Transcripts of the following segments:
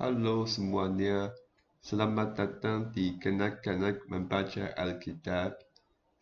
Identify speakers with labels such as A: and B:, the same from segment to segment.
A: Halo semuanya, selamat datang di Kanak-Kanak Membaca Alkitab.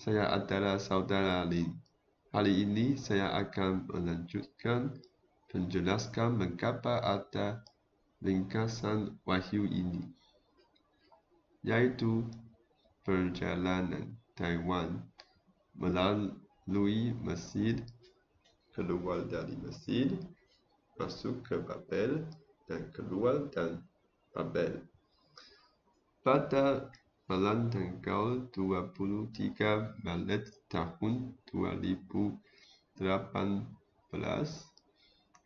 A: Saya adalah Saudara Lin. Hari ini saya akan melanjutkan menjelaskan mengapa ada ringkasan wahyu ini, yaitu perjalanan Taiwan melalui Mesir, keluar dari Mesir, masuk ke Babel, dan keluar dan Babel. Pada malam tanggal 23 Maret tahun 2018,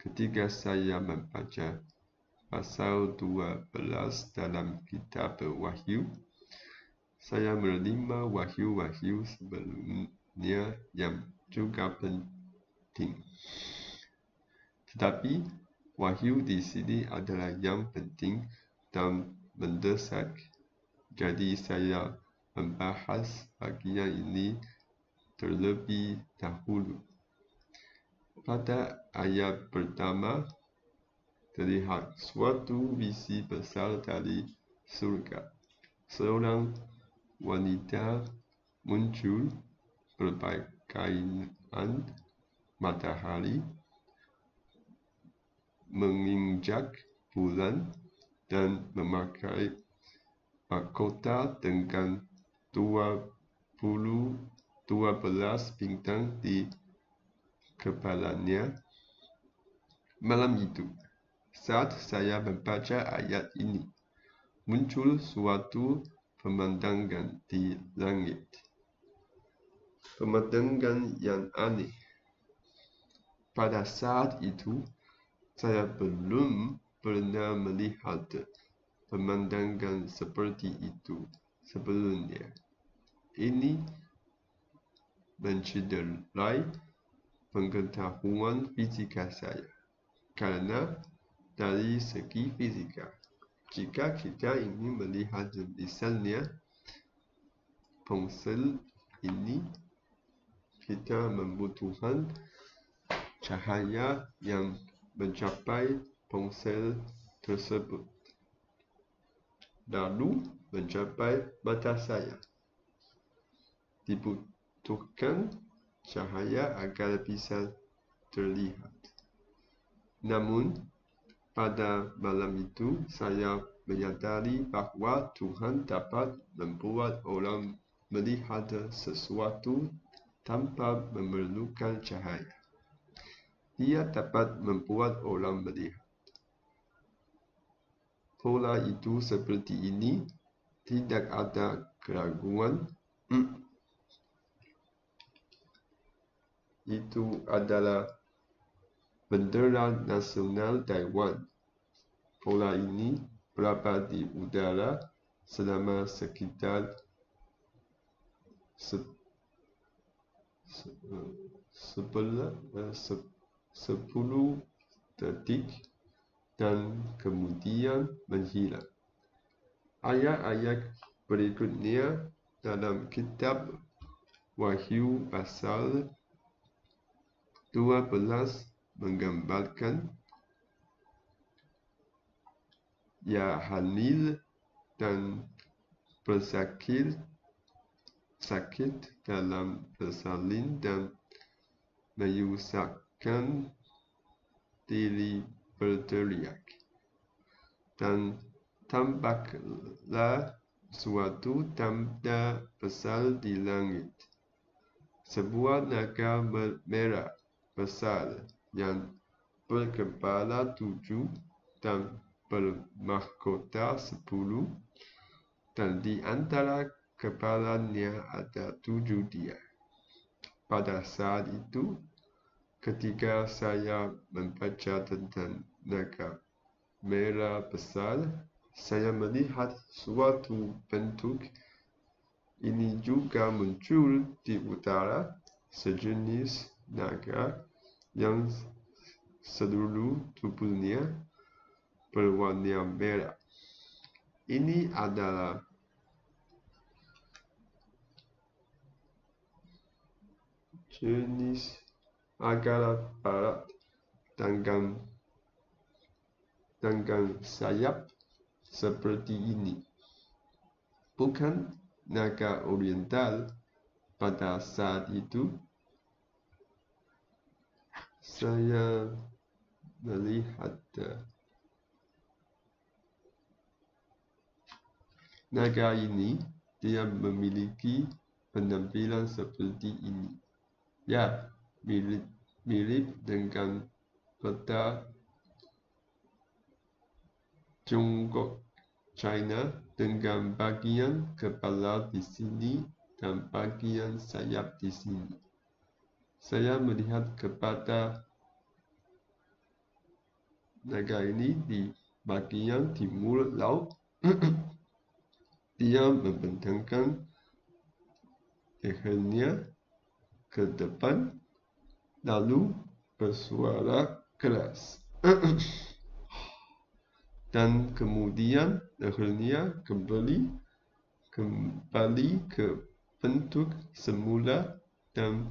A: ketika saya membaca pasal 12 dalam kitab Wahyu, saya menerima wahyu-wahyu sebelumnya yang juga penting. Tetapi wahyu di sini adalah yang penting dan mendesak. Jadi saya membahas bagian ini terlebih dahulu. Pada ayat pertama, terlihat suatu visi besar dari surga. Seorang wanita muncul berpakaian matahari, menginjak bulan, dan memakai mahkota dengan 12 bintang di kepalanya. Malam itu, saat saya membaca ayat ini, muncul suatu pemandangan di langit. Pemandangan yang aneh. Pada saat itu, saya belum pernah melihat pemandangan seperti itu sebelumnya. Ini mencederai pengetahuan fisika saya. Karena dari segi fisika, jika kita ingin melihat misalnya ponsel ini, kita membutuhkan cahaya yang mencapai ponsel tersebut, lalu mencapai mata saya. Dibutuhkan cahaya agar bisa terlihat. Namun, pada malam itu saya menyadari bahawa Tuhan dapat membuat orang melihat sesuatu tanpa memerlukan cahaya. Dia dapat membuat orang melihat. Pola itu seperti ini, tidak ada keraguan. Itu adalah bendera nasional Taiwan. Pola ini berada di udara selama sekitar 10 detik dan kemudian menghilang. Ayat-ayat berikutnya dalam kitab Wahyu pasal 12 menggambarkan Yahanil dan bersakit dalam bersalin dan menyusahkan diri berteriak. Dan tampaklah suatu tanda besar di langit. Sebuah naga merah besar yang berkepala 7 dan bermahkota 10, dan di antara kepalanya ada 7 dia. Pada saat itu, ketika saya membaca tentang naga merah besar, saya melihat suatu bentuk ini juga muncul di utara, sejenis naga yang seluruh tubuhnya berwarna merah. Ini adalah jenis agak barat dengan sayap seperti ini. Bukan naga oriental. Pada saat itu, saya melihat naga ini, dia memiliki penampilan seperti ini. Ya, mirip dengan peta Tiongkok China dengan bagian kepala di sini dan bagian sayap di sini. Saya melihat kepada naga ini di bagian timur laut. Dia membentangkan lehernya ke depan, lalu bersuara keras. Dan kemudian lehernya kembali ke bentuk semula dan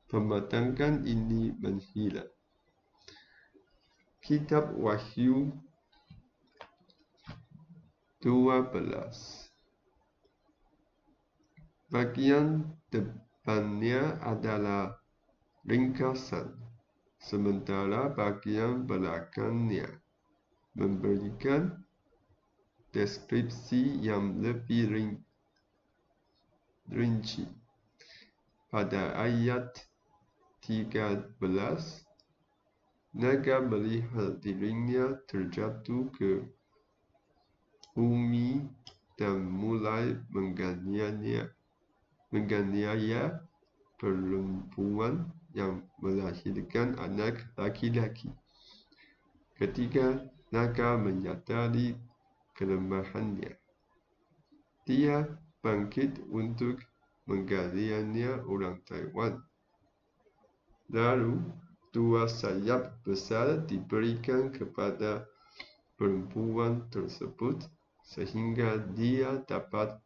A: pemandangan ini menghilang. Kitab Wahyu 12. Bagian depannya adalah ringkasan, sementara bagian belakangnya memberikan deskripsi yang lebih rinci. Pada ayat 13, naga melihat dirinya terjatuh ke bumi dan mulai menganiaya perempuan yang melahirkan anak laki-laki. Ketika naga menyadari kelemahannya, dia bangkit untuk menganiaya orang Taiwan. Lalu, 2 sayap besar diberikan kepada perempuan tersebut sehingga dia dapat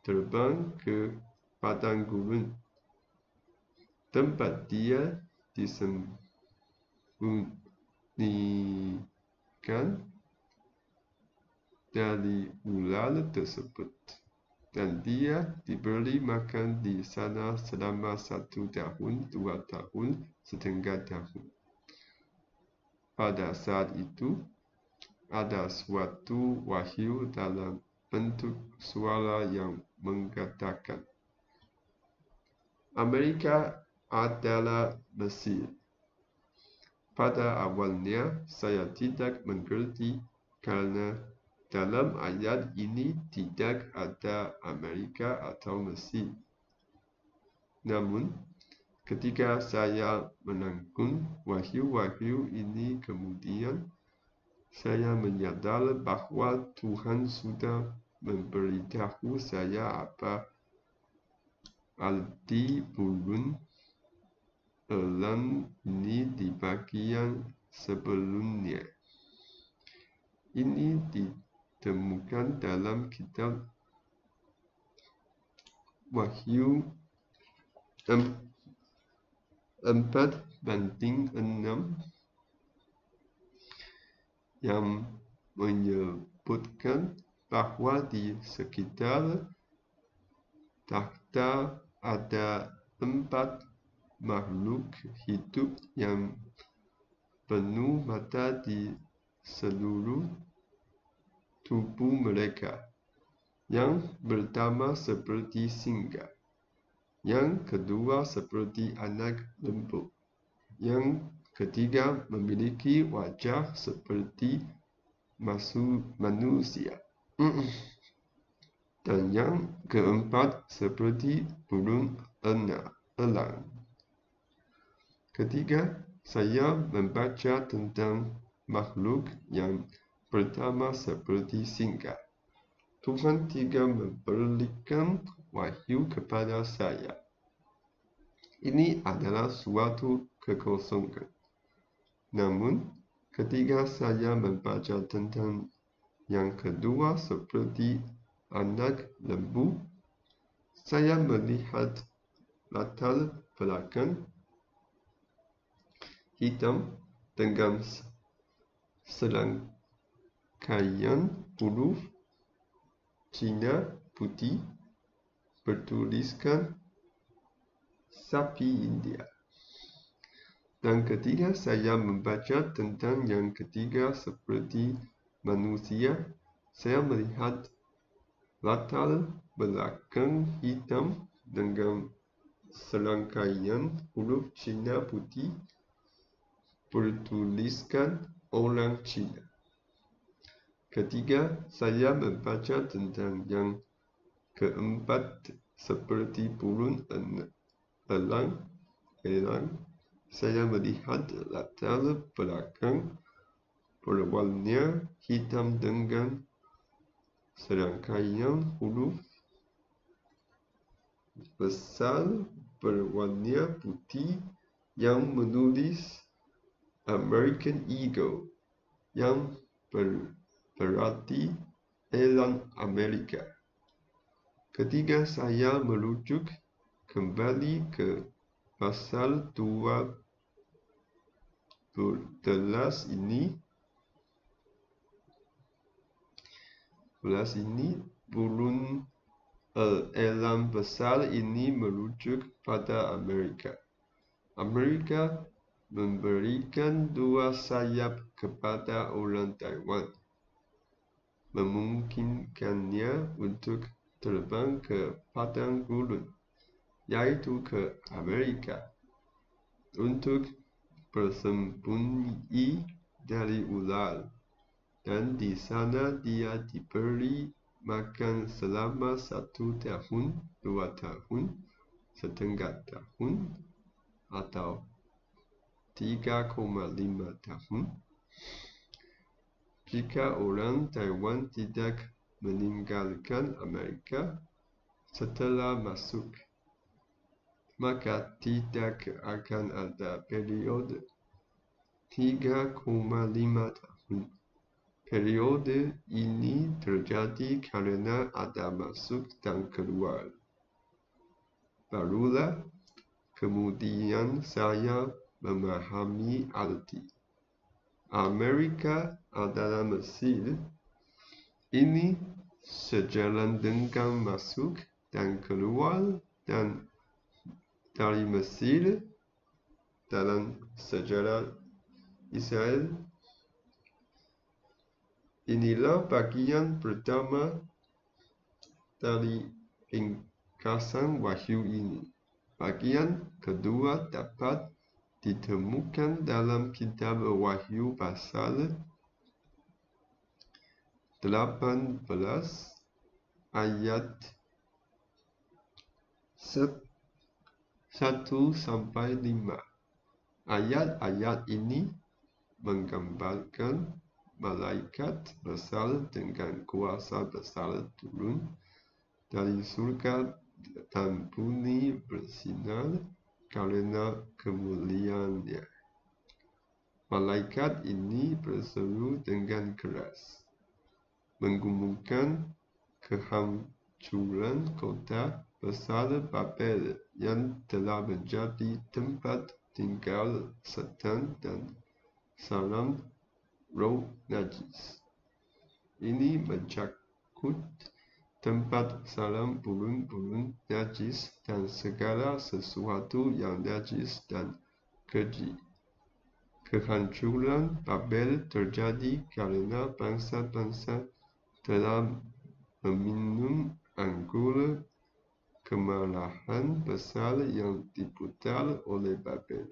A: terbang ke padang gurun, tempat dia disembunyikan dari ular tersebut, dan dia diberi makan di sana selama 1 tahun, 2 tahun, setengah tahun. Pada saat itu, ada suatu wahyu dalam bentuk suara yang mengatakan, Amerika adalah Mesir. Pada awalnya, saya tidak mengerti karena dalam ayat ini tidak ada Amerika atau Mesir. Namun, ketika saya menanggung wahyu-wahyu ini kemudian, saya menyadari bahwa Tuhan sudah memberitahu saya apa arti burung elang ini di bagian sebelumnya. Ini ditemukan dalam kitab Wahyu 4:6 yang menyebutkan bahwa di sekitar takhta ada 4 makhluk hidup yang penuh mata di seluruh tubuh mereka. Yang pertama seperti singa, yang kedua seperti anak lembu, yang ketiga memiliki wajah seperti manusia, dan yang keempat seperti burung elang. Ketika saya membaca tentang makhluk yang pertama seperti singa, Tuhan tidak memberikan wahyu kepada saya. Ini adalah suatu kekosongan. Namun, ketika saya membaca tentang yang kedua seperti anak lembu, saya melihat latar belakang hitam dengan kain huruf Cina putih bertuliskan sapi India. Dan ketiga, saya membaca tentang yang ketiga seperti manusia. Saya melihat latar belakang hitam dengan serangkaian huruf Cina putih bertuliskan orang Cina. Ketiga, saya membaca tentang yang keempat seperti burung elang. Saya melihat latar belakang berwarna hitam dengan serangkaian huruf besar berwarna putih yang menulis American Eagle yang berarti elang Amerika. Ketiga, saya merujuk kembali ke pasal 12 ini. Burung elang besar ini merujuk pada Amerika. Amerika memberikan 2 sayap kepada orang Taiwan, memungkinkannya untuk terbang ke padang gurun, yaitu ke Amerika, untuk bersembunyi dari ular, dan di sana dia diberi makan selama 1 tahun, 2 tahun, setengah tahun, atau 3,5 tahun. Jika orang Taiwan tidak meninggalkan Amerika setelah masuk, maka tidak akan ada periode 3,5 tahun. Periode ini terjadi karena ada masuk dan keluar. Barulah kemudian saya memahami arti. Amerika adalah Mesir. Ini sejalan dengan masuk dan keluar dan dari Mesir dalam sejarah Israel. Inilah bagian pertama dari ringkasan wahyu ini. Bagian kedua dapat ditemukan dalam kitab Wahyu pasal 18 ayat 1 sampai 5. Ayat-ayat ini menggambarkan malaikat besar dengan kuasa besar turun dari surga dan bumi bersinar karena kemuliaannya. Malaikat ini berseru dengan keras, mengumumkan kehancuran kota besar Babel yang telah menjadi tempat tinggal setan dan sarang roh najis. Ini mencakup tempat sarang burung-burung najis dan segala sesuatu yang najis dan keji. Kehancuran Babel terjadi karena bangsa-bangsa telah meminum anggur kemarahan besar yang diputar oleh Babel.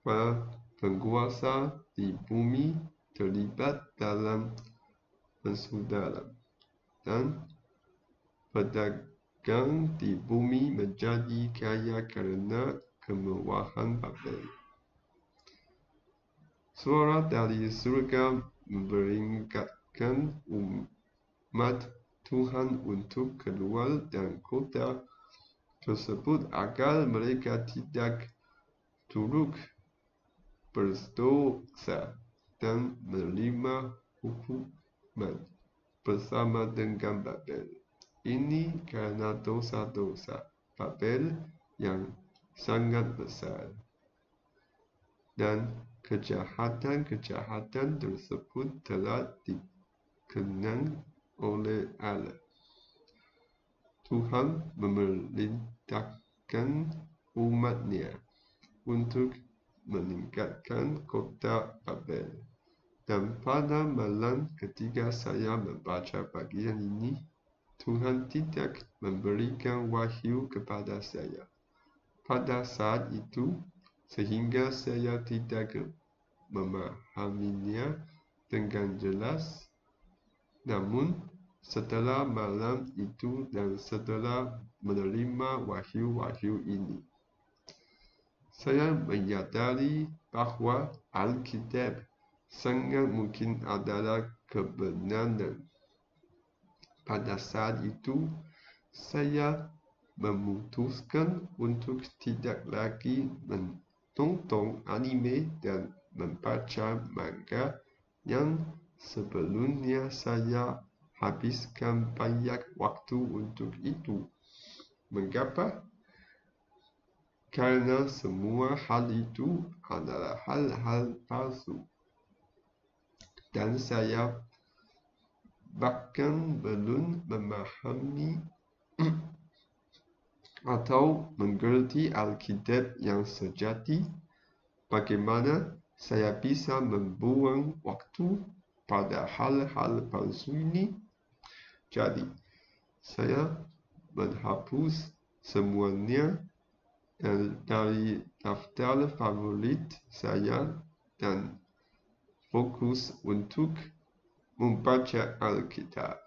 A: Para penguasa di bumi terlibat dalam persaudara, dan pedagang di bumi menjadi kaya karena kemewahan Babel. Suara dari surga memperingatkan umat Tuhan untuk keluar dari kota tersebut agar mereka tidak turut berdosa dan menerima hukuman bersama dengan Babel. Ini karena dosa-dosa Babel yang sangat besar. Dan kejahatan-kejahatan tersebut telah dikenang oleh Allah. Tuhan memerintahkan umatnya untuk meningkatkan kota Babel. Dan pada malam ketika saya membaca bagian ini, Tuhan tidak memberikan wahyu kepada saya pada saat itu, sehingga saya tidak memahaminya dengan jelas. Namun, setelah malam itu dan setelah menerima wahyu-wahyu ini, saya menyadari bahwa Alkitab sangat mungkin adalah kebenaran. Pada saat itu, saya memutuskan untuk tidak lagi menonton anime dan membaca manga yang sebelumnya saya habiskan banyak waktu untuk itu. Mengapa? Karena semua hal itu adalah hal-hal palsu. Dan saya bahkan belum memahami atau mengerti Alkitab yang sejati. Bagaimana saya bisa membuang waktu pada hal-hal palsu ini? Jadi, saya menghapus semuanya dari daftar favorit saya dan fokus untuk membaca Alkitab.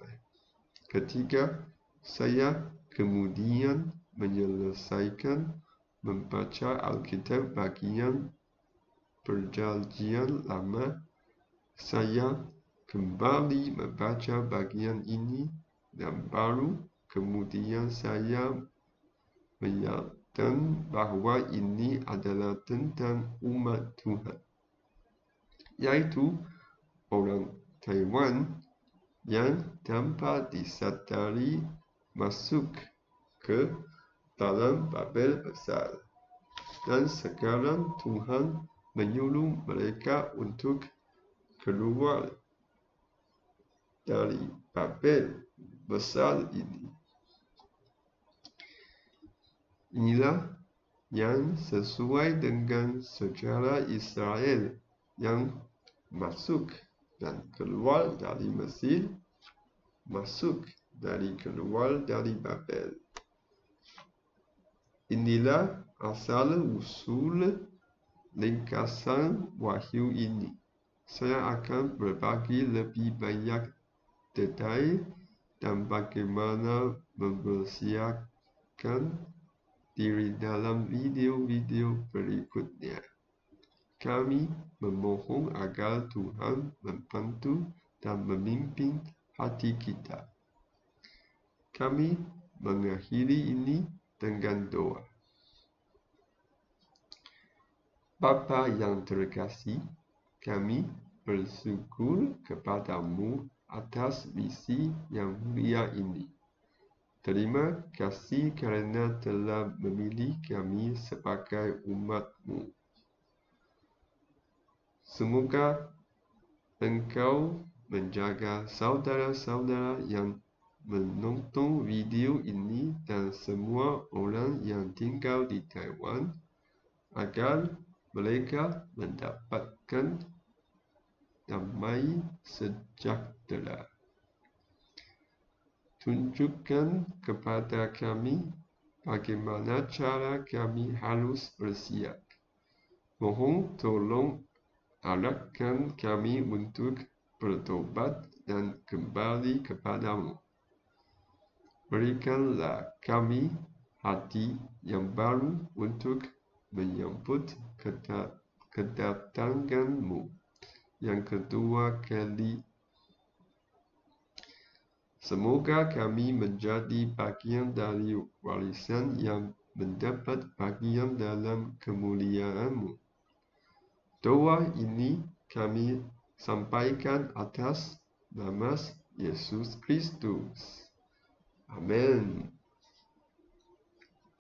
A: Ketika saya kemudian menyelesaikan membaca Alkitab bagian Perjanjian Lama, saya kembali membaca bagian ini dan baru kemudian saya menyatakan bahwa ini adalah tentang umat Tuhan, yaitu orang Taiwan yang tanpa disadari masuk ke dalam Babel besar. Dan sekarang Tuhan menyuruh mereka untuk keluar dari Babel besar ini. Inilah yang sesuai dengan sejarah Israel yang masuk dan keluar dari Mesir, masuk dari keluar dari Babel. Inilah asal-usul ringkasan wahyu ini. Saya akan berbagi lebih banyak detail dan bagaimana mempersiapkan diri dalam video-video berikutnya. Kami memohon agar Tuhan membantu dan memimpin hati kita. Kami mengakhiri ini dengan doa. Bapa yang terkasih, kami bersyukur kepadamu atas misi yang mulia ini. Terima kasih kerana telah memilih kami sebagai umat-Mu. Semoga Engkau menjaga saudara-saudara yang menonton video ini dan semua orang yang tinggal di Taiwan agar mereka mendapatkan damai sejahtera. Tunjukkan kepada kami bagaimana cara kami harus bersiap. Mohon tolong arahkan kami untuk bertobat dan kembali kepadamu. Berikanlah kami hati yang baru untuk menyambut kedatangan-Mu yang kedua kali. Semoga kami menjadi bagian dari warisan yang mendapat bagian dalam kemuliaan-Mu. Doa ini kami sampaikan atas nama Yesus Kristus. Amin.